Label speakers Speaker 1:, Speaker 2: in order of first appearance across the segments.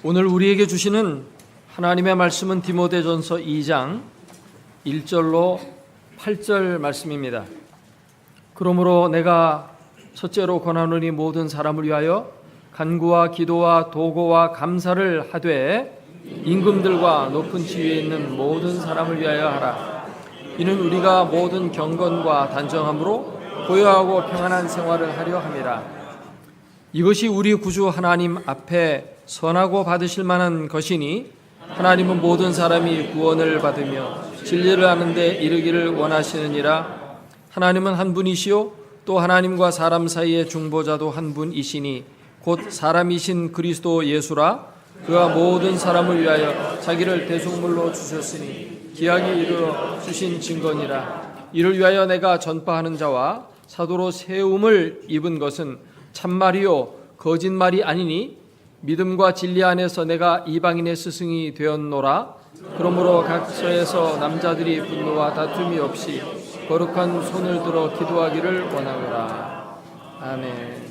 Speaker 1: 오늘 우리에게 주시는 하나님의 말씀은 디모데전서 2장 1절로 8절 말씀입니다. 그러므로 내가 첫째로 권하노니 모든 사람을 위하여 간구와 기도와 도고와 감사를 하되 임금들과 높은 지위에 있는 모든 사람을 위하여 하라. 이는 우리가 모든 경건과 단정함으로 고요하고 평안한 생활을 하려 함이라. 이것이 우리 구주 하나님 앞에 선하고 받으실 만한 것이니 하나님은 모든 사람이 구원을 받으며 진리를 아는 데 이르기를 원하시느니라. 하나님은 한 분이시요 또 하나님과 사람 사이의 중보자도 한 분이시니 곧 사람이신 그리스도 예수라. 그가 모든 사람을 위하여 자기를 대속물로 주셨으니 기약이 이르러 주신 증거니라. 이를 위하여 내가 전파하는 자와 사도로 세움을 입은 것은 참말이요 거짓말이 아니니 믿음과 진리 안에서 내가 이방인의 스승이 되었노라. 그러므로 각처에서 남자들이 분노와 다툼이 없이 거룩한 손을 들어 기도하기를 원하노라. 아멘.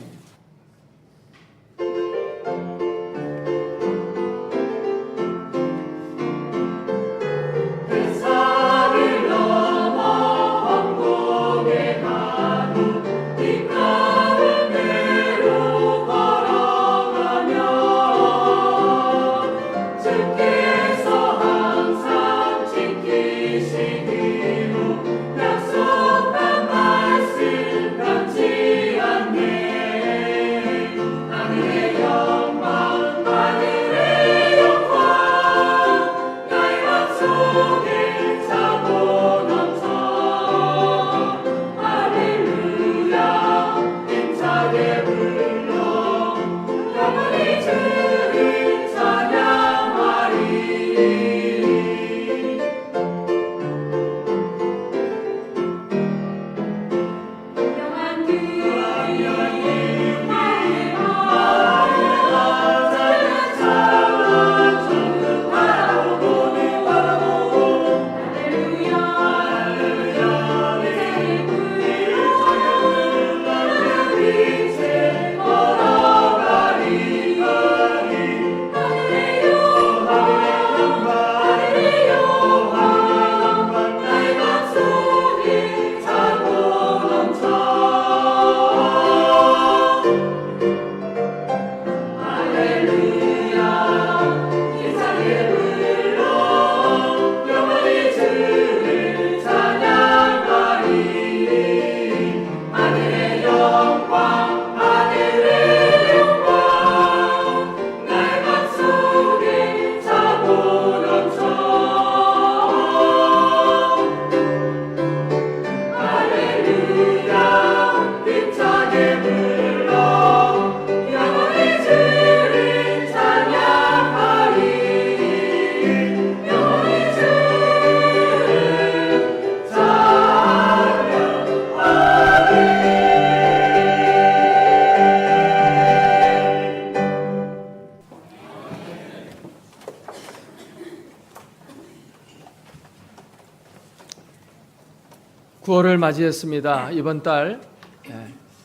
Speaker 1: 구월을 맞이했습니다. 이번 달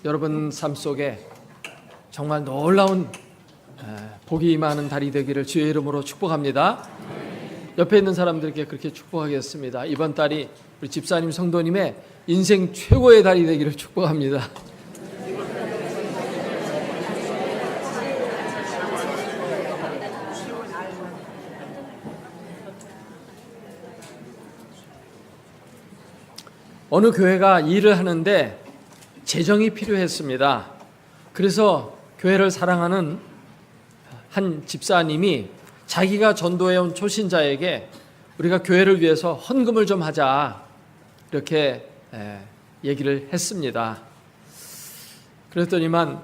Speaker 1: 여러분 삶 속에 정말 놀라운 복이 임하는 달이 되기를 주의 이름으로 축복합니다. 옆에 있는 사람들께 그렇게 축복하겠습니다. 이번 달이 우리 집사님 성도님의 인생 최고의 달이 되기를 축복합니다. 어느 교회가 일을 하는데 재정이 필요했습니다. 그래서 교회를 사랑하는 한 집사님이 자기가 전도해온 초신자에게 우리가 교회를 위해서 헌금을 좀 하자 이렇게 얘기를 했습니다. 그랬더니만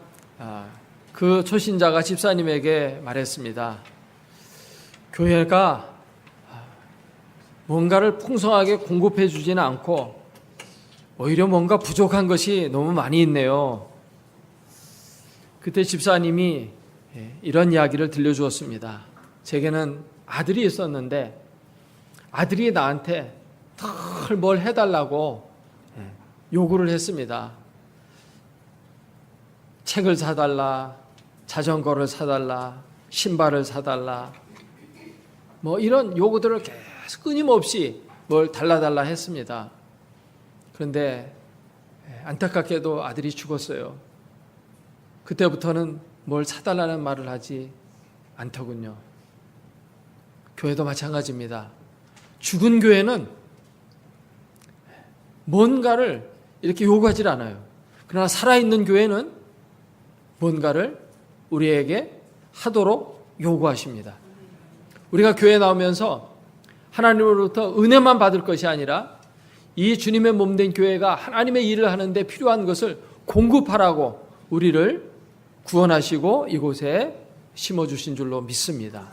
Speaker 1: 그 초신자가 집사님에게 말했습니다. 교회가 뭔가를 풍성하게 공급해 주지는 않고 오히려 뭔가 부족한 것이 너무 많이 있네요. 그때 집사님이 이런 이야기를 들려주었습니다. 제게는 아들이 있었는데 아들이 나한테 늘 뭘 해달라고 요구를 했습니다. 책을 사달라, 자전거를 사달라, 신발을 사달라, 뭐 이런 요구들을 계속 끊임없이 뭘 달라달라 했습니다. 그런데 안타깝게도 아들이 죽었어요. 그때부터는 뭘 사달라는 말을 하지 않더군요. 교회도 마찬가지입니다. 죽은 교회는 뭔가를 이렇게 요구하지 않아요. 그러나 살아있는 교회는 뭔가를 우리에게 하도록 요구하십니다. 우리가 교회에 나오면서 하나님으로부터 은혜만 받을 것이 아니라 이 주님의 몸된 교회가 하나님의 일을 하는데 필요한 것을 공급하라고 우리를 구원하시고 이곳에 심어주신 줄로 믿습니다.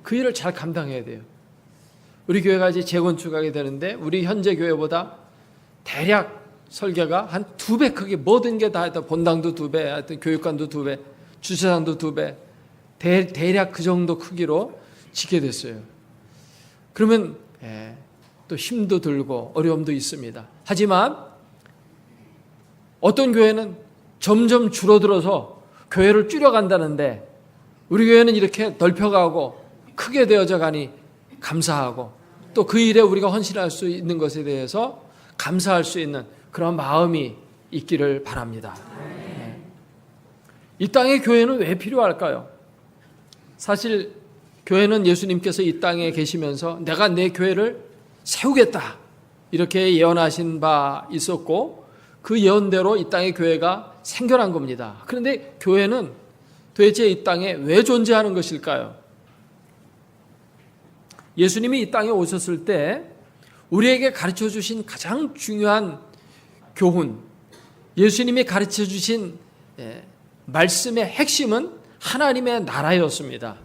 Speaker 1: 그 일을 잘 감당해야 돼요. 우리 교회가 이제 재건축하게 되는데 우리 현재 교회보다 대략 설계가 한 2배 크기, 모든 게 다 하여튼 본당도 2배, 하여튼 교육관도 2배, 주차장도 2배, 대략 그 정도 크기로 짓게 됐어요. 그러면 또 힘도 들고 어려움도 있습니다. 하지만 어떤 교회는 점점 줄어들어서 교회를 줄여간다는데 우리 교회는 이렇게 넓혀가고 크게 되어져 가니 감사하고 또 그 일에 우리가 헌신할 수 있는 것에 대해서 감사할 수 있는 그런 마음이 있기를 바랍니다. 이 땅의 교회는 왜 필요할까요? 사실 교회는 예수님께서 이 땅에 계시면서 내가 내 교회를 세우겠다 이렇게 예언하신 바 있었고 그 예언대로 이 땅의 교회가 생겨난 겁니다. 그런데 교회는 도대체 이 땅에 왜 존재하는 것일까요? 예수님이 이 땅에 오셨을 때 우리에게 가르쳐 주신 가장 중요한 교훈, 예수님이 가르쳐 주신 말씀의 핵심은 하나님의 나라였습니다.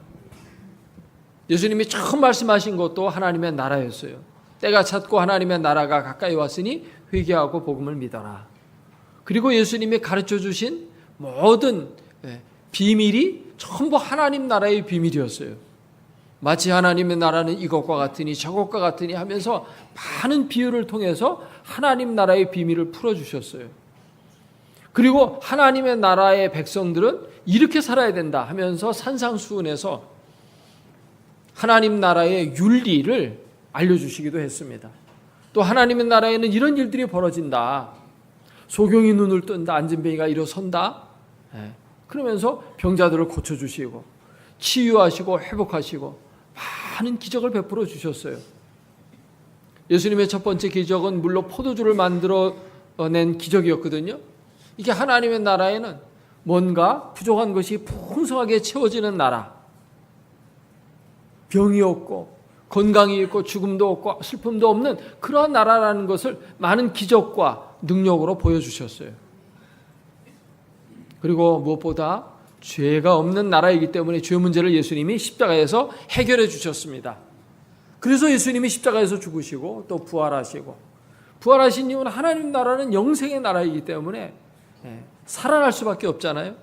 Speaker 1: 예수님이 처음 말씀하신 것도 하나님의 나라였어요. 때가 찼고 하나님의 나라가 가까이 왔으니 회개하고 복음을 믿어라. 그리고 예수님이 가르쳐 주신 모든 비밀이 전부 하나님 나라의 비밀이었어요. 마치 하나님의 나라는 이것과 같으니 저것과 같으니 하면서 많은 비유를 통해서 하나님 나라의 비밀을 풀어주셨어요. 그리고 하나님의 나라의 백성들은 이렇게 살아야 된다 하면서 산상수훈에서 하나님 나라의 윤리를 알려주시기도 했습니다. 또 하나님의 나라에는 이런 일들이 벌어진다. 소경이 눈을 뜬다. 안진뱅이가 일어선다. 그러면서 병자들을 고쳐주시고 치유하시고 회복하시고 많은 기적을 베풀어 주셨어요. 예수님의 첫 번째 기적은 물로 포도주를 만들어낸 기적이었거든요. 이게 하나님의 나라에는 뭔가 부족한 것이 풍성하게 채워지는 나라, 병이 없고 건강이 있고 죽음도 없고 슬픔도 없는 그러한 나라라는 것을 많은 기적과 능력으로 보여주셨어요. 그리고 무엇보다 죄가 없는 나라이기 때문에 죄 문제를 예수님이 십자가에서 해결해 주셨습니다. 그래서 예수님이 십자가에서 죽으시고 또 부활하시고, 부활하신 이유는 하나님 나라는 영생의 나라이기 때문에 살아날 수밖에 없잖아요.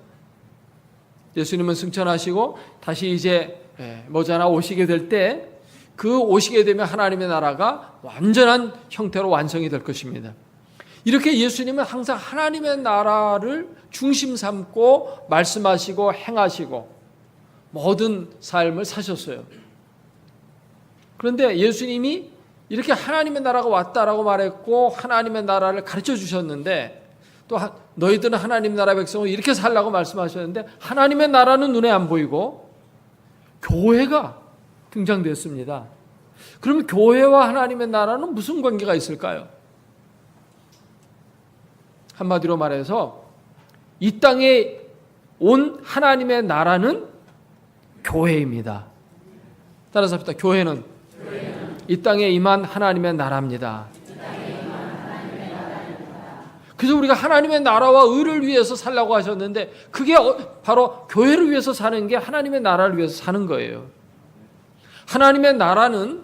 Speaker 1: 예수님은 승천하시고 다시 이제 머지않아 오시게 될 때 그 오시게 되면 하나님의 나라가 완전한 형태로 완성이 될 것입니다. 이렇게 예수님은 항상 하나님의 나라를 중심 삼고 말씀하시고 행하시고 모든 삶을 사셨어요. 그런데 예수님이 이렇게 하나님의 나라가 왔다라고 말했고 하나님의 나라를 가르쳐 주셨는데 또 너희들은 하나님 나라 백성을 이렇게 살라고 말씀하셨는데 하나님의 나라는 눈에 안 보이고 교회가 등장됐습니다. 그러면 교회와 하나님의 나라는 무슨 관계가 있을까요? 한마디로 말해서 이 땅에 온 하나님의 나라는 교회입니다. 따라서 합시다. 교회는 이 땅에 임한 하나님의 나라입니다. 그래서 우리가 하나님의 나라와 의를 위해서 살라고 하셨는데 그게 바로 교회를 위해서 사는 게 하나님의 나라를 위해서 사는 거예요. 하나님의 나라는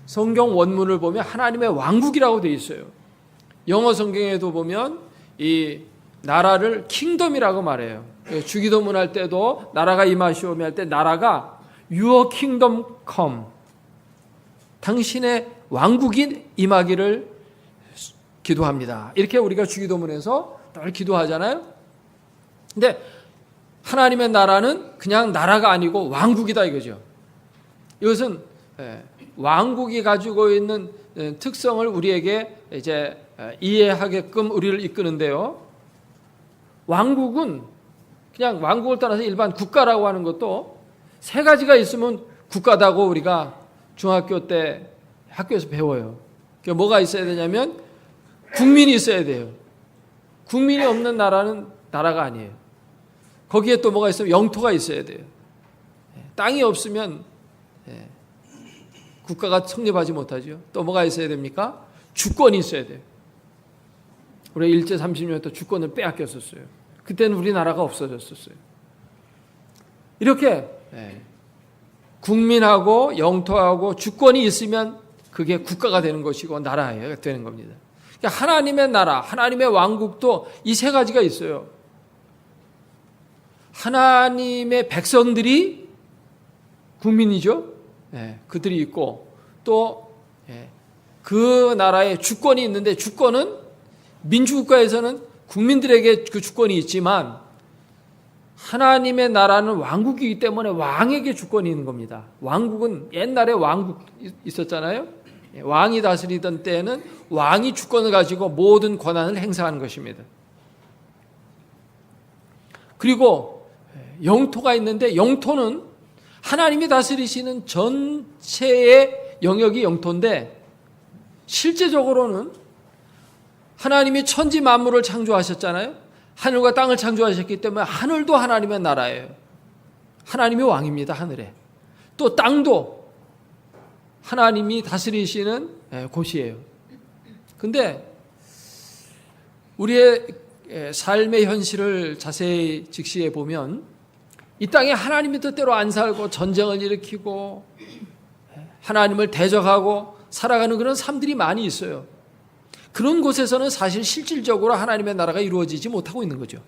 Speaker 1: 성경 원문을 보면 하나님의 왕국이라고 되어 있어요. 영어 성경에도 보면 이 나라를 킹덤이라고 말해요. 주기도문 할 때도 나라가 임하시오며 할 때 나라가 Your kingdom come, 당신의 왕국이 임하기를 기도합니다. 이렇게 우리가 주기도문에서 늘 기도하잖아요. 근데 하나님의 나라는 그냥 나라가 아니고 왕국이다 이거죠. 이것은 왕국이 가지고 있는 특성을 우리에게 이제 이해하게끔 우리를 이끄는데요. 왕국은 그냥 왕국을 떠나서 일반 국가라고 하는 것도 세 가지가 있으면 국가다고 우리가 중학교 때 학교에서 배워요. 그러니까 뭐가 있어야 되냐면 국민이 있어야 돼요. 국민이 없는 나라는 나라가 아니에요. 거기에 또 뭐가 있으면 영토가 있어야 돼요. 땅이 없으면 국가가 성립하지 못하죠. 또 뭐가 있어야 됩니까? 주권이 있어야 돼요. 우리 일제 30년 또 주권을 빼앗겼었어요. 그때는 우리나라가 없어졌었어요. 이렇게 국민하고 영토하고 주권이 있으면 그게 국가가 되는 것이고 나라가 되는 겁니다. 그러니까 하나님의 나라, 하나님의 왕국도 이 세 가지가 있어요. 하나님의 백성들이 국민이죠. 그들이 있고 또 그 나라의 주권이 있는데 주권은 민주국가에서는 국민들에게 그 주권이 있지만 하나님의 나라는 왕국이기 때문에 왕에게 주권이 있는 겁니다. 왕국은 옛날에 왕국 있었잖아요. 왕이 다스리던 때에는 왕이 주권을 가지고 모든 권한을 행사하는 것입니다. 그리고 영토가 있는데 영토는 하나님이 다스리시는 전체의 영역이 영토인데 실제적으로는 하나님이 천지 만물을 창조하셨잖아요. 하늘과 땅을 창조하셨기 때문에 하늘도 하나님의 나라예요. 하나님이 왕입니다. 하늘에. 또 땅도 하나님이 다스리시는 곳이에요. 근데 우리의 삶의 현실을 자세히 직시해 보면 이 땅에 하나님이 뜻대로 안 살고 전쟁을 일으키고 하나님을 대적하고 살아가는 그런 삶들이 많이 있어요. 그런 곳에서는 사실 실질적으로 하나님의 나라가 이루어지지 못하고 있는 거죠.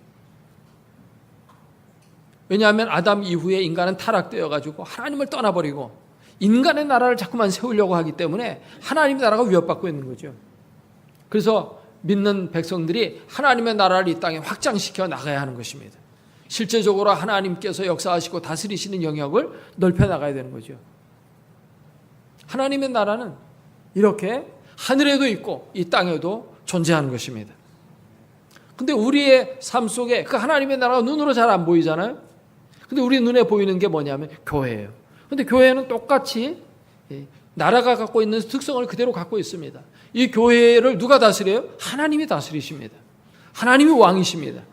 Speaker 1: 왜냐하면 아담 이후에 인간은 타락되어 가지고 하나님을 떠나버리고 인간의 나라를 자꾸만 세우려고 하기 때문에 하나님의 나라가 위협받고 있는 거죠. 그래서 믿는 백성들이 하나님의 나라를 이 땅에 확장시켜 나가야 하는 것입니다. 실제적으로 하나님께서 역사하시고 다스리시는 영역을 넓혀 나가야 되는 거죠. 하나님의 나라는 이렇게 하늘에도 있고 이 땅에도 존재하는 것입니다. 근데 우리의 삶 속에 그 하나님의 나라가 눈으로 잘 안 보이잖아요. 근데 우리 눈에 보이는 게 뭐냐면 교회예요. 근데 교회는 똑같이 나라가 갖고 있는 특성을 그대로 갖고 있습니다. 이 교회를 누가 다스려요? 하나님이 다스리십니다. 하나님이 왕이십니다.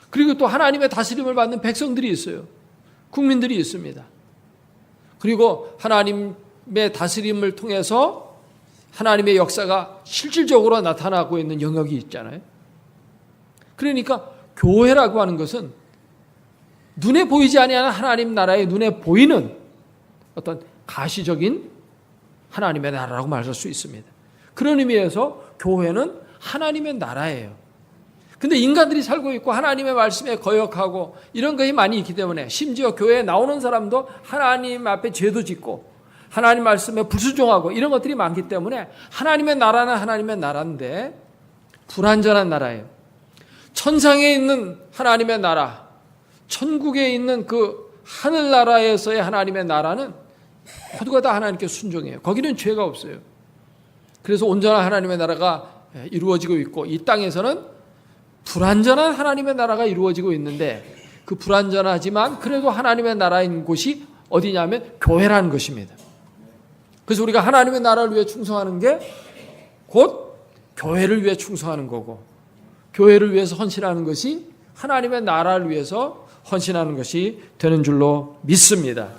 Speaker 1: 그리고 또 하나님의 다스림을 받는 백성들이 있어요. 국민들이 있습니다. 그리고 하나님의 다스림을 통해서 하나님의 역사가 실질적으로 나타나고 있는 영역이 있잖아요. 그러니까 교회라고 하는 것은 눈에 보이지 아니하는 하나님 나라의 눈에 보이는 어떤 가시적인 하나님의 나라라고 말할 수 있습니다. 그런 의미에서 교회는 하나님의 나라예요. 근데 인간들이 살고 있고 하나님의 말씀에 거역하고 이런 것이 많이 있기 때문에 심지어 교회에 나오는 사람도 하나님 앞에 죄도 짓고 하나님 말씀에 불순종하고 이런 것들이 많기 때문에 하나님의 나라는 하나님의 나라인데 불완전한 나라예요. 천상에 있는 하나님의 나라, 천국에 있는 그 하늘나라에서의 하나님의 나라는 모두가 다 하나님께 순종해요. 거기는 죄가 없어요. 그래서 온전한 하나님의 나라가 이루어지고 있고 이 땅에서는 불완전한 하나님의 나라가 이루어지고 있는데 그 불완전하지만 그래도 하나님의 나라인 곳이 어디냐면 교회라는 것입니다. 그래서 우리가 하나님의 나라를 위해 충성하는 게 곧 교회를 위해 충성하는 거고 교회를 위해서 헌신하는 것이 하나님의 나라를 위해서 헌신하는 것이 되는 줄로 믿습니다.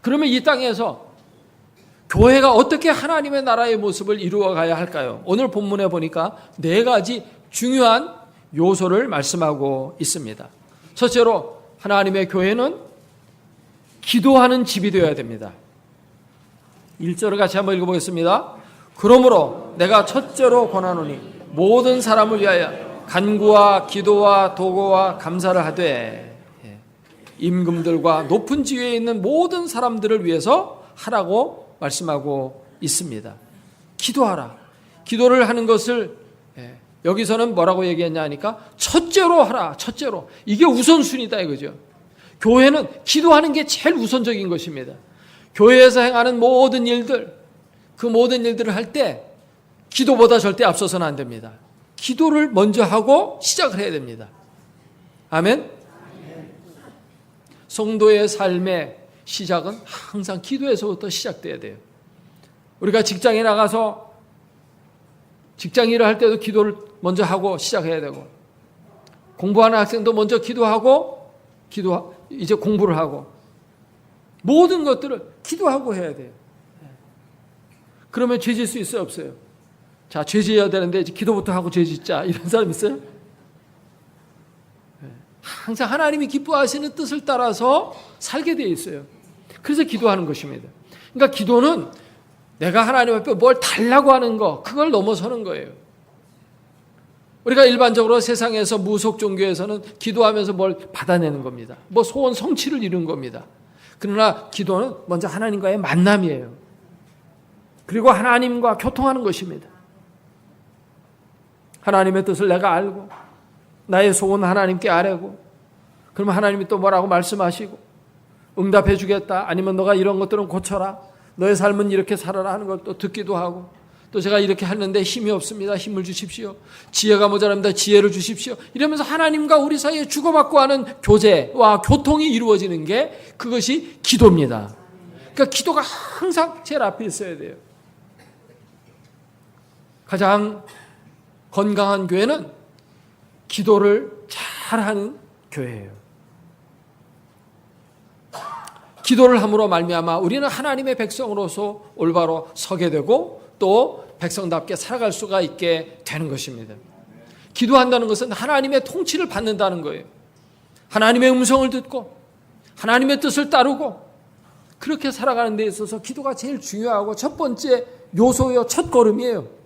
Speaker 1: 그러면 이 땅에서 교회가 어떻게 하나님의 나라의 모습을 이루어가야 할까요? 오늘 본문에 보니까 4가지 중요한 요소를 말씀하고 있습니다. 첫째로 하나님의 교회는 기도하는 집이 되어야 됩니다. 1절을 같이 한번 읽어보겠습니다. 그러므로 내가 첫째로 권하노니 모든 사람을 위하여 간구와 기도와 도고와 감사를 하되 임금들과 높은 지위에 있는 모든 사람들을 위해서 하라고 말씀하고 있습니다. 기도하라. 기도를 하는 것을 여기서는 뭐라고 얘기했냐 하니까 첫째로 하라. 첫째로. 이게 우선순위다 이거죠. 교회는 기도하는 게 제일 우선적인 것입니다. 교회에서 행하는 모든 일들, 그 모든 일들을 할 때 기도보다 절대 앞서서는 안 됩니다. 기도를 먼저 하고 시작을 해야 됩니다. 아멘? 성도의 삶의 시작은 항상 기도에서부터 시작돼야 돼요. 우리가 직장에 나가서 직장 일을 할 때도 기도를 먼저 하고 시작해야 되고, 공부하는 학생도 먼저 기도하고 이제 공부를 하고, 모든 것들을 기도하고 해야 돼요. 그러면 죄 질 수 있어요, 없어요? 자, 죄 지어야 되는데 이제 기도부터 하고 죄 짓자, 이런 사람 있어요? 항상 하나님이 기뻐하시는 뜻을 따라서 살게 되어 있어요. 그래서 기도하는 것입니다. 그러니까 기도는 내가 하나님 앞에 뭘 달라고 하는 거, 그걸 넘어서는 거예요. 우리가 일반적으로 세상에서 무속 종교에서는 기도하면서 뭘 받아내는 겁니다. 뭐 소원 성취를 이룬 겁니다. 그러나 기도는 먼저 하나님과의 만남이에요. 그리고 하나님과 교통하는 것입니다. 하나님의 뜻을 내가 알고 나의 소원 하나님께 아뢰고, 그러면 하나님이 또 뭐라고 말씀하시고 응답해 주겠다, 아니면 너가 이런 것들은 고쳐라, 너의 삶은 이렇게 살아라 하는 걸 또 듣기도 하고, 또 제가 이렇게 하는데 힘이 없습니다, 힘을 주십시오. 지혜가 모자랍니다, 지혜를 주십시오. 이러면서 하나님과 우리 사이에 주고받고 하는 교제와 교통이 이루어지는 게 그것이 기도입니다. 그러니까 기도가 항상 제일 앞에 있어야 돼요. 가장 건강한 교회는 기도를 잘하는 교회예요. 기도를 함으로 말미암아 우리는 하나님의 백성으로서 올바로 서게 되고 또 백성답게 살아갈 수가 있게 되는 것입니다. 기도한다는 것은 하나님의 통치를 받는다는 거예요. 하나님의 음성을 듣고 하나님의 뜻을 따르고 그렇게 살아가는 데 있어서 기도가 제일 중요하고 첫 번째 요소요, 첫 걸음이에요.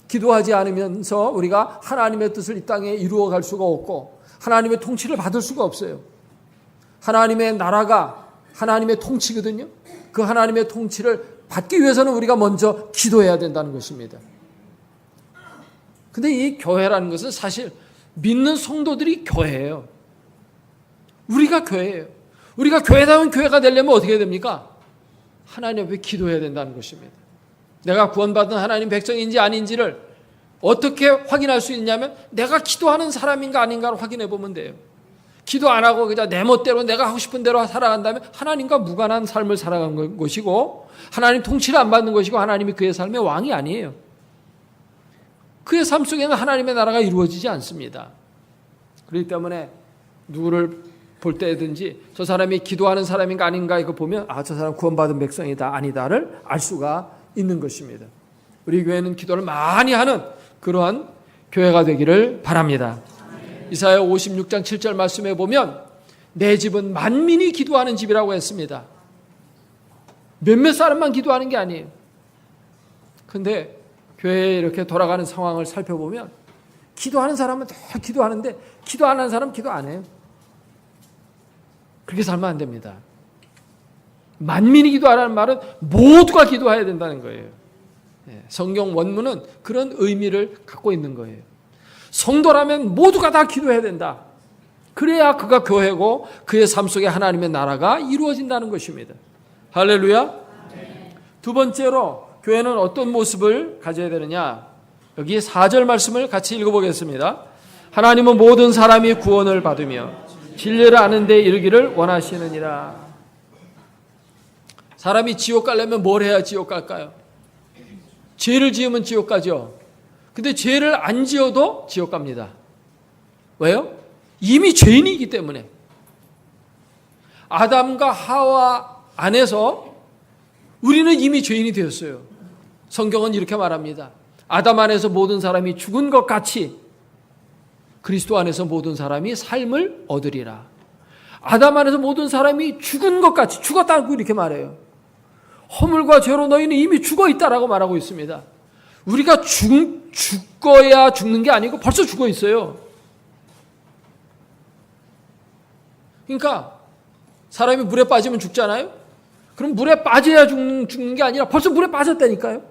Speaker 1: 기도하지 않으면서 우리가 하나님의 뜻을 이 땅에 이루어갈 수가 없고 하나님의 통치를 받을 수가 없어요. 하나님의 나라가 하나님의 통치거든요. 그 하나님의 통치를 받기 위해서는 우리가 먼저 기도해야 된다는 것입니다. 근데 이 교회라는 것은 사실 믿는 성도들이 교회예요. 우리가 교회예요. 우리가 교회다운 교회가 되려면 어떻게 됩니까? 하나님 앞에 기도해야 된다는 것입니다. 내가 구원받은 하나님 백성인지 아닌지를 어떻게 확인할 수 있냐면 내가 기도하는 사람인가 아닌가를 확인해 보면 돼요. 기도 안 하고 그냥 내 멋대로 내가 하고 싶은 대로 살아간다면 하나님과 무관한 삶을 살아가는 것이고 하나님 통치를 안 받는 것이고 하나님이 그의 삶의 왕이 아니에요. 그의 삶 속에는 하나님의 나라가 이루어지지 않습니다. 그렇기 때문에 누구를 볼 때든지 저 사람이 기도하는 사람인가 아닌가 이거 보면 저 사람 구원받은 백성이다 아니다를 알 수가 있는 것입니다. 우리 교회는 기도를 많이 하는 그러한 교회가 되기를 바랍니다. 이사야 56장 7절 말씀에 보면 내 집은 만민이 기도하는 집이라고 했습니다. 몇몇 사람만 기도하는 게 아니에요. 근데 교회에 이렇게 돌아가는 상황을 살펴보면 기도하는 사람은 다 기도하는데 기도 안 하는 사람은 기도 안 해요. 그렇게 살면 안 됩니다. 만민이 기도하라는 말은 모두가 기도해야 된다는 거예요. 성경 원문은 그런 의미를 갖고 있는 거예요. 성도라면 모두가 다 기도해야 된다. 그래야 그가 교회고 그의 삶 속에 하나님의 나라가 이루어진다는 것입니다. 할렐루야. 두 번째로 교회는 어떤 모습을 가져야 되느냐. 여기 4절 말씀을 같이 읽어보겠습니다. 하나님은 모든 사람이 구원을 받으며 진리를 아는 데 이르기를 원하시느니라. 사람이 지옥 가려면 뭘 해야 지옥 갈까요? 죄를 지으면 지옥 가죠. 근데 죄를 안 지어도 지옥 갑니다. 왜요? 이미 죄인이기 때문에. 아담과 하와 안에서 우리는 이미 죄인이 되었어요. 성경은 이렇게 말합니다. 아담 안에서 모든 사람이 죽은 것 같이 그리스도 안에서 모든 사람이 삶을 얻으리라. 아담 안에서 모든 사람이 죽은 것 같이, 죽었다고 이렇게 말해요. 허물과 죄로 너희는 이미 죽어 있다라고 말하고 있습니다. 우리가 죽어야 죽는 게 아니고 벌써 죽어 있어요. 그러니까 사람이 물에 빠지면 죽잖아요. 그럼 물에 빠져야 죽는 게 아니라 벌써 물에 빠졌다니까요.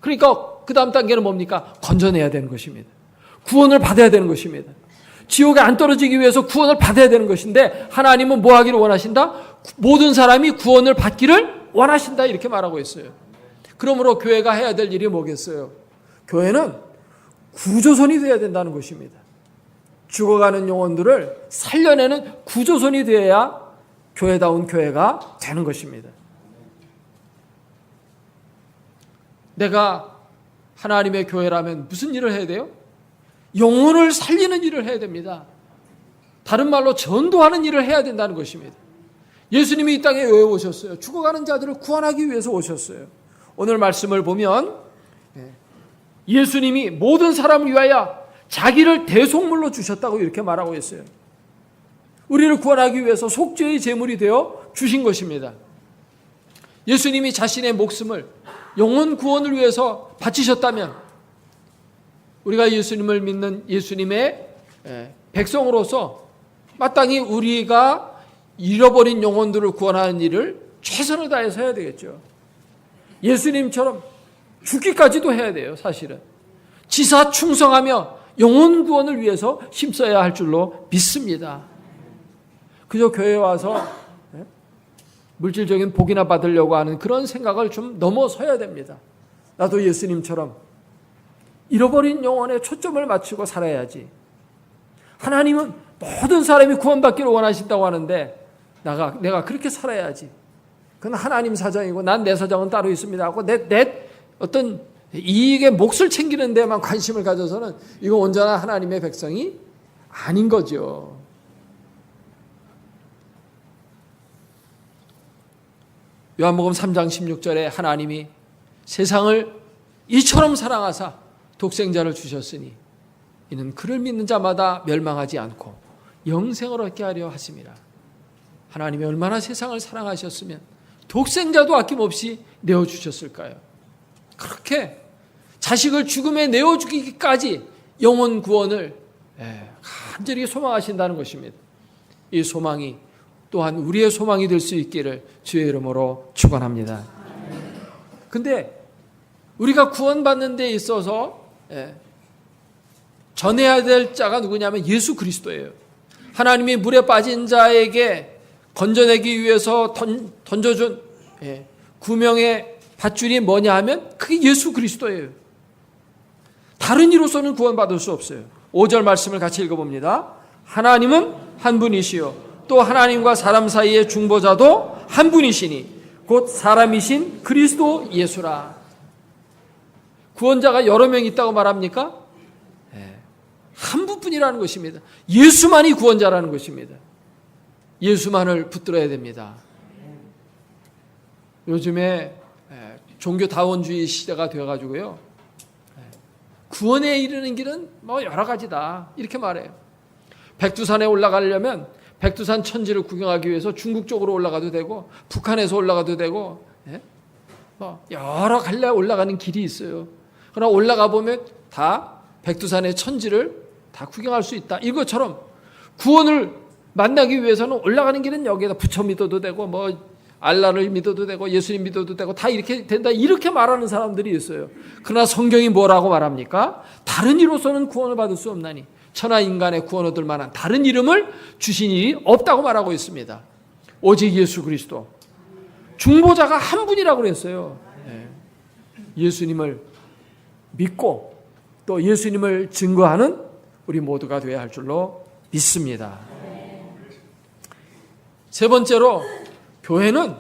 Speaker 1: 그러니까 그 다음 단계는 뭡니까? 건져내야 되는 것입니다. 구원을 받아야 되는 것입니다. 지옥에 안 떨어지기 위해서 구원을 받아야 되는 것인데 하나님은 뭐 하기를 원하신다? 모든 사람이 구원을 받기를 원하신다 이렇게 말하고 있어요. 그러므로 교회가 해야 될 일이 뭐겠어요? 교회는 구조선이 되어야 된다는 것입니다. 죽어가는 영혼들을 살려내는 구조선이 되어야 교회다운 교회가 되는 것입니다. 내가 하나님의 교회라면 무슨 일을 해야 돼요? 영혼을 살리는 일을 해야 됩니다. 다른 말로 전도하는 일을 해야 된다는 것입니다. 예수님이 이 땅에 왜 오셨어요? 죽어가는 자들을 구원하기 위해서 오셨어요. 오늘 말씀을 보면 예수님이 모든 사람을 위하여 자기를 대속물로 주셨다고 이렇게 말하고 있어요. 우리를 구원하기 위해서 속죄의 제물이 되어 주신 것입니다. 예수님이 자신의 목숨을 영혼 구원을 위해서 바치셨다면 우리가 예수님을 믿는 예수님의 백성으로서 마땅히 우리가 잃어버린 영혼들을 구원하는 일을 최선을 다해서 해야 되겠죠. 예수님처럼 죽기까지도 해야 돼요. 사실은 지사 충성하며 영혼 구원을 위해서 힘써야 할 줄로 믿습니다. 그저 교회에 와서 물질적인 복이나 받으려고 하는 그런 생각을 좀 넘어서야 됩니다. 나도 예수님처럼 잃어버린 영혼에 초점을 맞추고 살아야지. 하나님은 모든 사람이 구원받기를 원하신다고 하는데 내가 그렇게 살아야지. 그건 하나님 사정이고 난 내 사정은 따로 있습니다 하고 내 어떤 이익의 몫을 챙기는 데만 관심을 가져서는 이거 온전한 하나님의 백성이 아닌 거죠. 요한복음 3장 16절에 하나님이 세상을 이처럼 사랑하사 독생자를 주셨으니 이는 그를 믿는 자마다 멸망하지 않고 영생을 얻게 하려 하심이라. 하나님이 얼마나 세상을 사랑하셨으면 독생자도 아낌없이 내어주셨을까요? 그렇게 자식을 죽음에 내어주기까지 영혼 구원을 간절히 소망하신다는 것입니다. 이 소망이 또한 우리의 소망이 될 수 있기를 주의 이름으로 축원합니다. 근데 우리가 구원받는 데 있어서 전해야 될 자가 누구냐면 예수 그리스도예요. 하나님이 물에 빠진 자에게 건져내기 위해서 던져준 구명의 밧줄이 뭐냐 하면 그게 예수 그리스도예요. 다른 이로서는 구원받을 수 없어요. 5절 말씀을 같이 읽어봅니다. 하나님은 한 분이시요 또 하나님과 사람 사이의 중보자도 한 분이시니 곧 사람이신 그리스도 예수라. 구원자가 여러 명 있다고 말합니까? 한 분뿐이라는 것입니다. 예수만이 구원자라는 것입니다. 예수만을 붙들어야 됩니다. 요즘에 종교다원주의 시대가 되어가지고요. 구원에 이르는 길은 뭐 여러 가지다 이렇게 말해요. 백두산에 올라가려면 백두산 천지를 구경하기 위해서 중국 쪽으로 올라가도 되고 북한에서 올라가도 되고 뭐 여러 갈래 올라가는 길이 있어요. 그러나 올라가 보면 다 백두산의 천지를 다 구경할 수 있다. 이것처럼 구원을 만나기 위해서는 올라가는 길은 여기에다 부처 믿어도 되고 뭐 알라를 믿어도 되고 예수님 믿어도 되고 다 이렇게 된다 이렇게 말하는 사람들이 있어요. 그러나 성경이 뭐라고 말합니까? 다른 이로서는 구원을 받을 수 없나니 천하 인간의 구원 얻을 만한 다른 이름을 주신 일이 없다고 말하고 있습니다. 오직 예수 그리스도. 중보자가 한 분이라고 그랬어요. 예수님을 믿고 또 예수님을 증거하는 우리 모두가 되어야 할 줄로 믿습니다. 세 번째로 교회는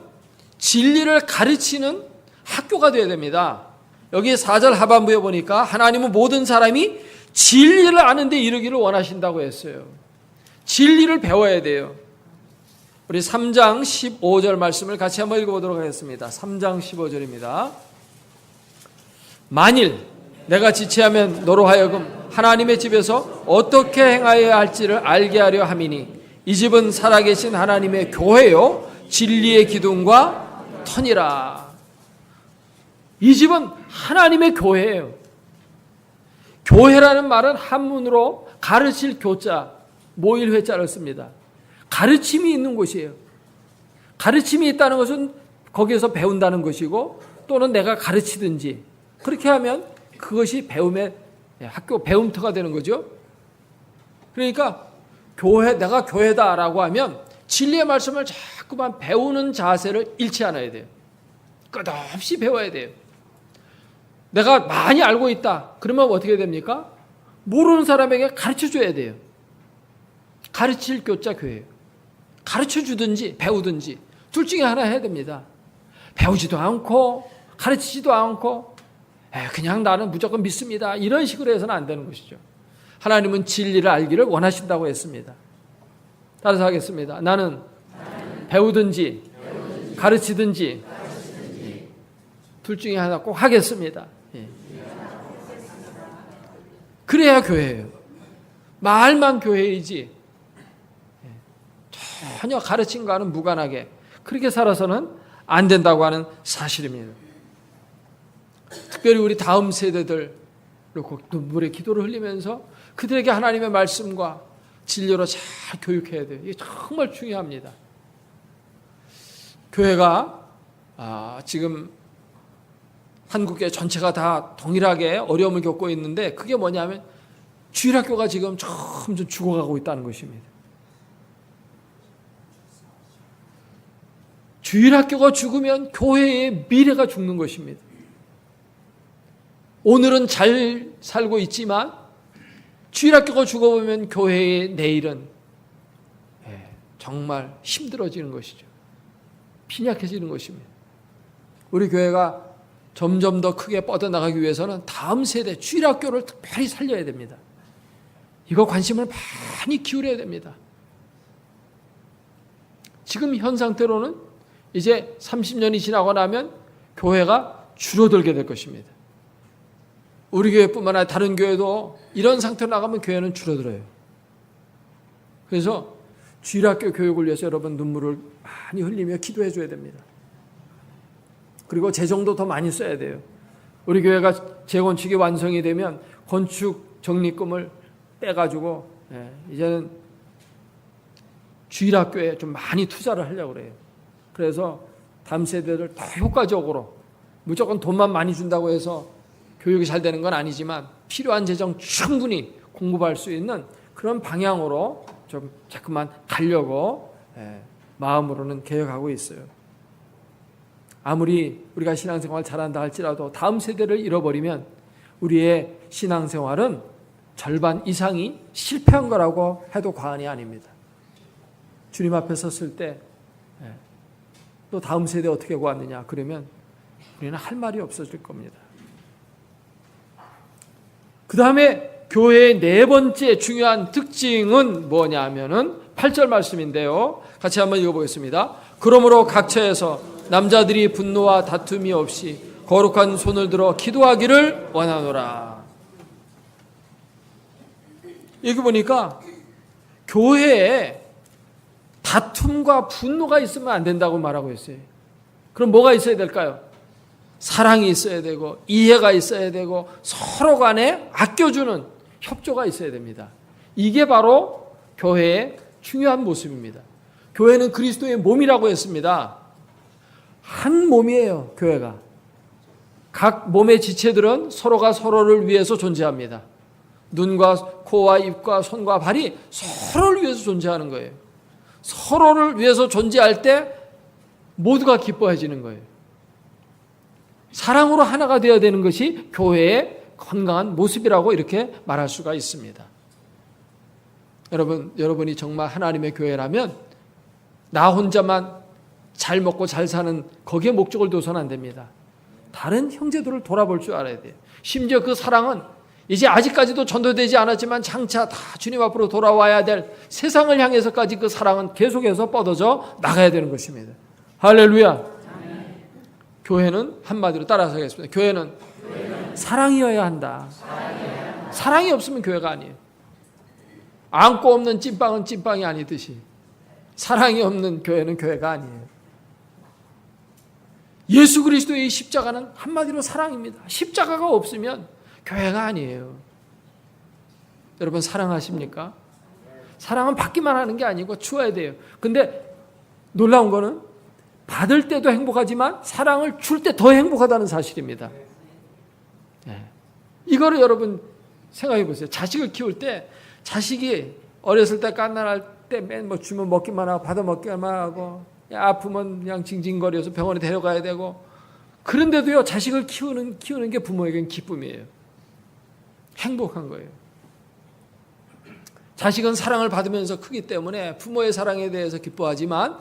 Speaker 1: 진리를 가르치는 학교가 되어야 됩니다. 여기 4절 하반부에 보니까 하나님은 모든 사람이 진리를 아는 데 이르기를 원하신다고 했어요. 진리를 배워야 돼요. 우리 3장 15절 말씀을 같이 한번 읽어보도록 하겠습니다. 3장 15절입니다. 만일 내가 지체하면 너로 하여금 하나님의 집에서 어떻게 행하여야 할지를 알게 하려 함이니 이 집은 살아계신 하나님의 교회요 진리의 기둥과 터니라. 이 집은 하나님의 교회예요. 교회라는 말은 한문으로 가르칠 교자, 모일 회자를 씁니다. 가르침이 있는 곳이에요. 가르침이 있다는 것은 거기에서 배운다는 것이고 또는 내가 가르치든지 그렇게 하면 그것이 배움의 학교 배움터가 되는 거죠. 그러니까 내가 교회다라고 하면 진리의 말씀을 자꾸만 배우는 자세를 잃지 않아야 돼요. 끝없이 배워야 돼요. 내가 많이 알고 있다. 그러면 어떻게 됩니까? 모르는 사람에게 가르쳐줘야 돼요. 가르칠 교자 교회예요. 가르쳐주든지 배우든지 둘 중에 하나 해야 됩니다. 배우지도 않고 가르치지도 않고 그냥 나는 무조건 믿습니다. 이런 식으로 해서는 안 되는 것이죠. 하나님은 진리를 알기를 원하신다고 했습니다. 따라서 하겠습니다. 나는 배우든지 가르치든지 둘 중에 하나 꼭 하겠습니다. 그래야 교회예요. 말만 교회이지 전혀 가르침과는 무관하게 그렇게 살아서는 안 된다고 하는 사실입니다. 특별히 우리 다음 세대들 눈물의 기도를 흘리면서 그들에게 하나님의 말씀과 진리로 잘 교육해야 돼요. 이게 정말 중요합니다. 교회가 지금 한국계 전체가 다 동일하게 어려움을 겪고 있는데 그게 뭐냐면 주일학교가 지금 점점 죽어가고 있다는 것입니다. 주일학교가 죽으면 교회의 미래가 죽는 것입니다. 오늘은 잘 살고 있지만 주일학교가 죽어보면 교회의 내일은 정말 힘들어지는 것이죠. 빈약해지는 것입니다. 우리 교회가 점점 더 크게 뻗어나가기 위해서는 다음 세대 주일학교를 특별히 살려야 됩니다. 이거 관심을 많이 기울여야 됩니다. 지금 현 상태로는 이제 30년이 지나고 나면 교회가 줄어들게 될 것입니다. 우리 교회뿐만 아니라 다른 교회도 이런 상태로 나가면 교회는 줄어들어요. 그래서 주일학교 교육을 위해서 여러분 눈물을 많이 흘리며 기도해 줘야 됩니다. 그리고 재정도 더 많이 써야 돼요. 우리 교회가 재건축이 완성이 되면 건축 적립금을 빼가지고 이제는 주일학교에 좀 많이 투자를 하려고 그래요. 그래서 다음 세대를 더 효과적으로 무조건 돈만 많이 준다고 해서 교육이 잘 되는 건 아니지만 필요한 재정 충분히 공급할 수 있는 그런 방향으로 좀 자꾸만 가려고 마음으로는 계획하고 있어요. 아무리 우리가 신앙생활 잘한다 할지라도 다음 세대를 잃어버리면 우리의 신앙생활은 절반 이상이 실패한 거라고 해도 과언이 아닙니다. 주님 앞에 섰을 때 또 다음 세대 어떻게 구하느냐 그러면 우리는 할 말이 없어질 겁니다. 그 다음에 교회의 네 번째 중요한 특징은 뭐냐면은 8절 말씀인데요. 같이 한번 읽어보겠습니다. 그러므로 각처에서 남자들이 분노와 다툼이 없이 거룩한 손을 들어 기도하기를 원하노라. 여기 보니까 교회에 다툼과 분노가 있으면 안 된다고 말하고 있어요. 그럼 뭐가 있어야 될까요? 사랑이 있어야 되고 이해가 있어야 되고 서로 간에 아껴주는 협조가 있어야 됩니다. 이게 바로 교회의 중요한 모습입니다. 교회는 그리스도의 몸이라고 했습니다. 한 몸이에요, 교회가. 각 몸의 지체들은 서로가 서로를 위해서 존재합니다. 눈과 코와 입과 손과 발이 서로를 위해서 존재하는 거예요. 서로를 위해서 존재할 때 모두가 기뻐해지는 거예요. 사랑으로 하나가 되어야 되는 것이 교회의 건강한 모습이라고 이렇게 말할 수가 있습니다. 여러분이 정말 하나님의 교회라면 나 혼자만 잘 먹고 잘 사는 거기에 목적을 둬서는 안 됩니다. 다른 형제들을 돌아볼 줄 알아야 돼요. 심지어 그 사랑은 이제 아직까지도 전도되지 않았지만 장차 다 주님 앞으로 돌아와야 될 세상을 향해서까지 그 사랑은 계속해서 뻗어져 나가야 되는 것입니다. 할렐루야. 아멘. 교회는 한마디로 따라서 하겠습니다. 교회는 사랑이어야 한다. 사랑이 없으면 교회가 아니에요. 안고 없는 찐빵은 찐빵이 아니듯이 사랑이 없는 교회는 교회가 아니에요. 예수 그리스도의 십자가는 한마디로 사랑입니다. 십자가가 없으면 교회가 아니에요. 여러분 사랑하십니까? 사랑은 받기만 하는 게 아니고 주어야 돼요. 근데 놀라운 거는 받을 때도 행복하지만 사랑을 줄 때 더 행복하다는 사실입니다. 네. 이거를 여러분 생각해 보세요. 자식을 키울 때 자식이 어렸을 때 갓난할 때 맨 뭐 주면 먹기만 하고 받아 먹기만 하고 아프면 그냥 징징거려서 병원에 데려가야 되고 그런데도요 자식을 키우는 게 부모에게는 기쁨이에요. 행복한 거예요. 자식은 사랑을 받으면서 크기 때문에 부모의 사랑에 대해서 기뻐하지만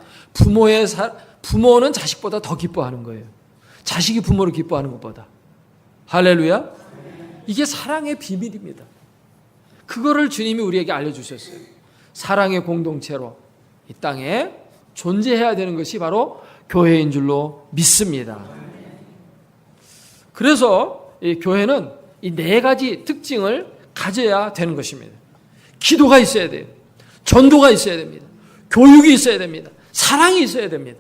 Speaker 1: 부모는 자식보다 더 기뻐하는 거예요. 자식이 부모를 기뻐하는 것보다. 할렐루야. 이게 사랑의 비밀입니다. 그거를 주님이 우리에게 알려주셨어요. 사랑의 공동체로 이 땅에 존재해야 되는 것이 바로 교회인 줄로 믿습니다. 그래서 이 교회는 이 네 가지 특징을 가져야 되는 것입니다. 기도가 있어야 돼요. 전도가 있어야 됩니다. 교육이 있어야 됩니다. 사랑이 있어야 됩니다.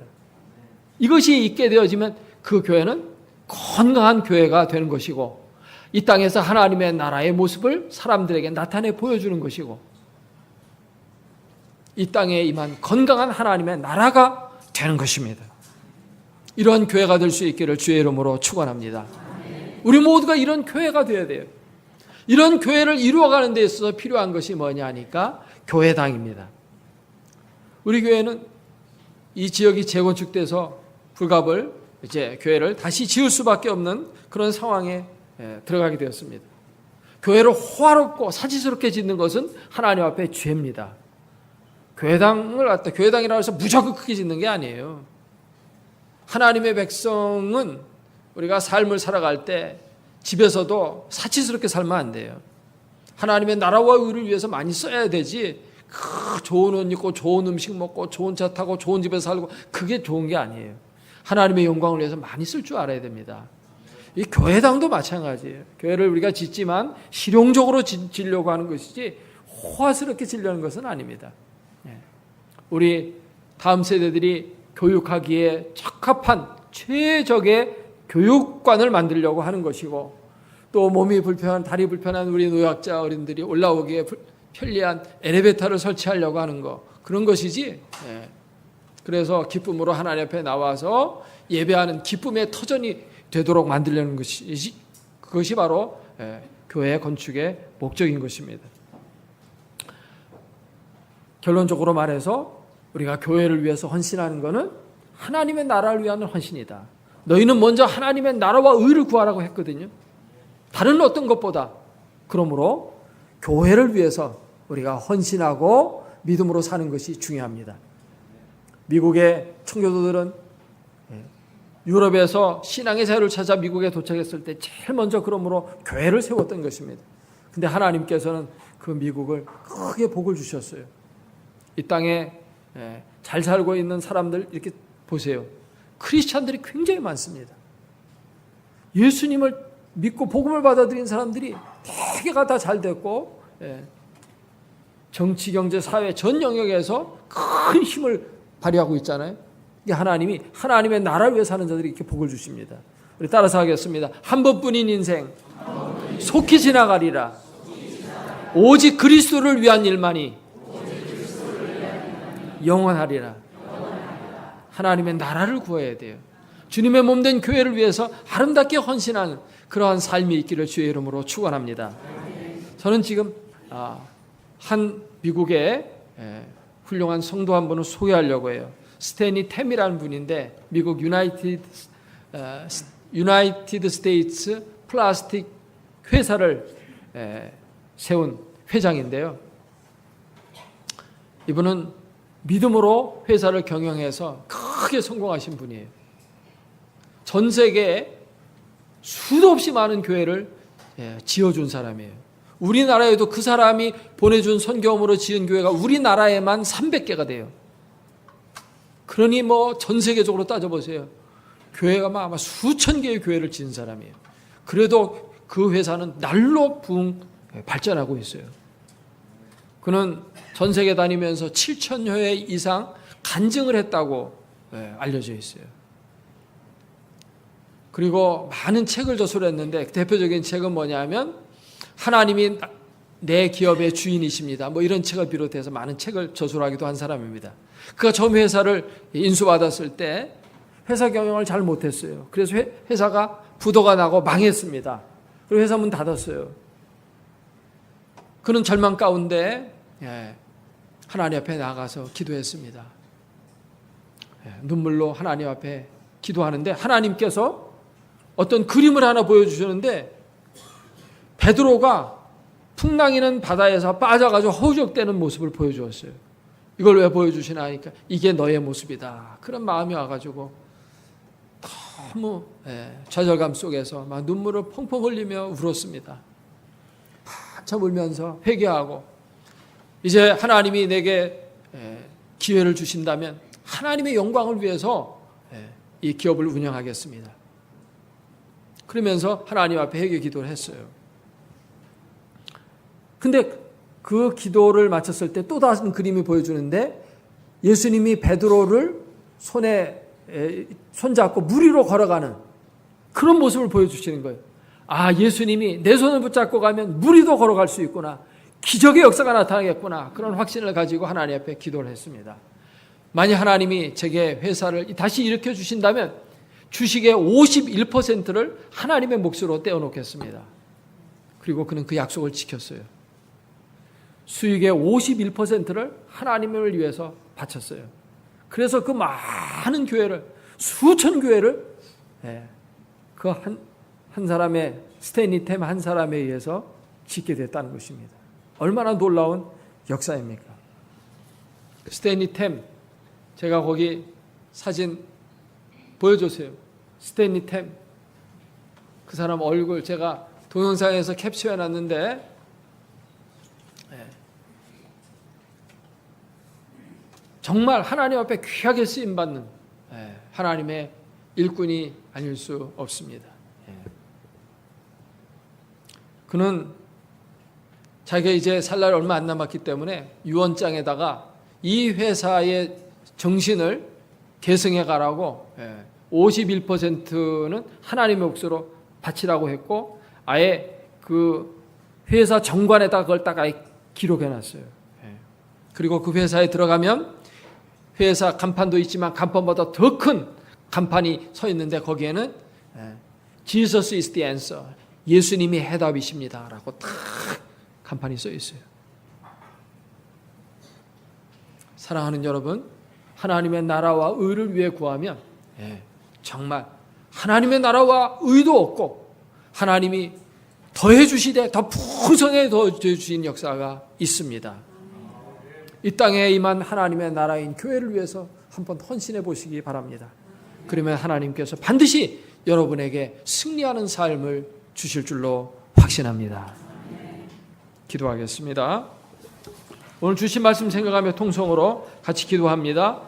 Speaker 1: 이것이 있게 되어지면 그 교회는 건강한 교회가 되는 것이고 이 땅에서 하나님의 나라의 모습을 사람들에게 나타내 보여주는 것이고 이 땅에 임한 건강한 하나님의 나라가 되는 것입니다. 이러한 교회가 될 수 있기를 주의 이름으로 축원합니다. 우리 모두가 이런 교회가 되어야 돼요. 이런 교회를 이루어가는 데 있어서 필요한 것이 뭐냐 하니까 교회당입니다. 우리 교회는 이 지역이 재건축돼서 불갑을 이제 교회를 다시 지을 수밖에 없는 그런 상황에 들어가게 되었습니다. 교회를 호화롭고 사치스럽게 짓는 것은 하나님 앞에 죄입니다. 교회당이라고 해서 무조건 크게 짓는 게 아니에요. 하나님의 백성은 우리가 삶을 살아갈 때 집에서도 사치스럽게 살면 안 돼요. 하나님의 나라와 의를 위해서 많이 써야 되지 좋은 옷 입고 좋은 음식 먹고 좋은 차 타고 좋은 집에서 살고 그게 좋은 게 아니에요. 하나님의 영광을 위해서 많이 쓸 줄 알아야 됩니다. 이 교회당도 마찬가지예요. 교회를 우리가 짓지만 실용적으로 짓려고 하는 것이지 호화스럽게 짓려는 것은 아닙니다. 우리 다음 세대들이 교육하기에 적합한 최적의 교육관을 만들려고 하는 것이고 또 몸이 불편한 다리 불편한 우리 노약자 어린들이 올라오기에 편리한 엘리베이터를 설치하려고 하는 거 그런 것이지. 그래서 기쁨으로 하나님 앞에 나와서 예배하는 기쁨의 터전이 되도록 만들려는 것이지 그것이 바로 교회 건축의 목적인 것입니다. 결론적으로 말해서 우리가 교회를 위해서 헌신하는 것은 하나님의 나라를 위한 헌신이다. 너희는 먼저 하나님의 나라와 의를 구하라고 했거든요. 다른 어떤 것보다. 그러므로 교회를 위해서 우리가 헌신하고 믿음으로 사는 것이 중요합니다. 미국의 청교도들은 유럽에서 신앙의 자유를 찾아 미국에 도착했을 때 제일 먼저 그러므로 교회를 세웠던 것입니다. 근데 하나님께서는 그 미국을 크게 복을 주셨어요. 이 땅에 잘 살고 있는 사람들 이렇게 보세요. 크리스찬들이 굉장히 많습니다. 예수님을 믿고 복음을 받아들인 사람들이 대개가 다 잘 됐고 정치, 경제, 사회 전 영역에서 큰 힘을 발휘하고 있잖아요. 이게 하나님이 하나님의 나라를 위해 사는 자들이 이렇게 복을 주십니다. 우리 따라서 하겠습니다. 한 번뿐인 인생 속히 지나가리라. 오직 그리스도를 위한 일만이 영원하리라. 하나님의 나라를 구해야 돼요. 주님의 몸된 교회를 위해서 아름답게 헌신하는 그러한 삶이 있기를 주의 이름으로 축원합니다. 저는 지금 한 미국의 훌륭한 성도 한 분을 소개하려고 해요. 스테니 템이라는 분인데 미국 유나이티드 스테이츠 플라스틱 회사를 세운 회장인데요. 이분은 믿음으로 회사를 경영해서 크게 성공하신 분이에요. 전 세계에 수도 없이 많은 교회를 지어준 사람이에요. 우리나라에도 그 사람이 보내준 선교함으로 지은 교회가 우리나라에만 300개가 돼요. 그러니 뭐 전 세계적으로 따져보세요. 교회가 아마 수천 개의 교회를 지은 사람이에요. 그래도 그 회사는 날로 부흥 발전하고 있어요. 그는 전 세계 다니면서 7,000회 이상 간증을 했다고 알려져 있어요. 그리고 많은 책을 저술했는데 대표적인 책은 뭐냐면 하나님이 내 기업의 주인이십니다. 뭐 이런 책을 비롯해서 많은 책을 저술하기도 한 사람입니다. 그가 처음 회사를 인수받았을 때 회사 경영을 잘 못했어요. 그래서 회사가 부도가 나고 망했습니다. 그리고 회사 문 닫았어요. 그는 절망 가운데 하나님 앞에 나가서 기도했습니다. 눈물로 하나님 앞에 기도하는데 하나님께서 어떤 그림을 하나 보여주셨는데 베드로가 풍랑이는 바다에서 빠져가지고 허우적대는 모습을 보여주었어요. 이걸 왜 보여주시나 하니까 이게 너의 모습이다. 그런 마음이 와가지고 너무 좌절감 속에서 막 눈물을 펑펑 흘리며 울었습니다. 한참 울면서 회개하고 이제 하나님이 내게 기회를 주신다면 하나님의 영광을 위해서 이 기업을 운영하겠습니다. 그러면서 하나님 앞에 회개 기도를 했어요. 근데 그 기도를 마쳤을 때 또 다른 그림이 보여주는데 예수님이 베드로를 손잡고 물 위로 걸어가는 그런 모습을 보여주시는 거예요. 아, 예수님이 내 손을 붙잡고 가면 물 위도 걸어갈 수 있구나. 기적의 역사가 나타나겠구나. 그런 확신을 가지고 하나님 앞에 기도를 했습니다. 만약 하나님이 제게 회사를 다시 일으켜 주신다면 주식의 51%를 하나님의 몫으로 떼어놓겠습니다. 그리고 그는 그 약속을 지켰어요. 수익의 51%를 하나님을 위해서 바쳤어요. 그래서 그 많은 교회를, 수천 교회를 그 한 사람의, 스탠리 템 한 사람에 의해서 짓게 됐다는 것입니다. 얼마나 놀라운 역사입니까? 스탠리 템, 제가 거기 사진 보여주세요. 스탠리 템, 그 사람 얼굴 제가 동영상에서 캡처해 놨는데 정말 하나님 앞에 귀하게 쓰임받는 하나님의 일꾼이 아닐 수 없습니다. 그는 자기가 이제 살 날이 얼마 안 남았기 때문에 유언장에다가 이 회사의 정신을 계승해 가라고 51%는 하나님의 몫으로 바치라고 했고 아예 그 회사 정관에다 그걸 딱 아예 기록해 놨어요. 그리고 그 회사에 들어가면 회사 간판도 있지만 간판보다 더 큰 간판이 서 있는데 거기에는 Jesus is the answer. 예수님이 해답이십니다. 라고 딱 간판이 써 있어요. 사랑하는 여러분, 하나님의 나라와 의를 위해 구하면 정말 하나님의 나라와 의도 없고 하나님이 더해 주시되 더 풍성하게 더해 주신 역사가 있습니다. 이 땅에 임한 하나님의 나라인 교회를 위해서 한번 헌신해 보시기 바랍니다. 그러면 하나님께서 반드시 여러분에게 승리하는 삶을 주실 줄로 확신합니다. 기도하겠습니다. 오늘 주신 말씀 생각하며 통성으로 같이 기도합니다.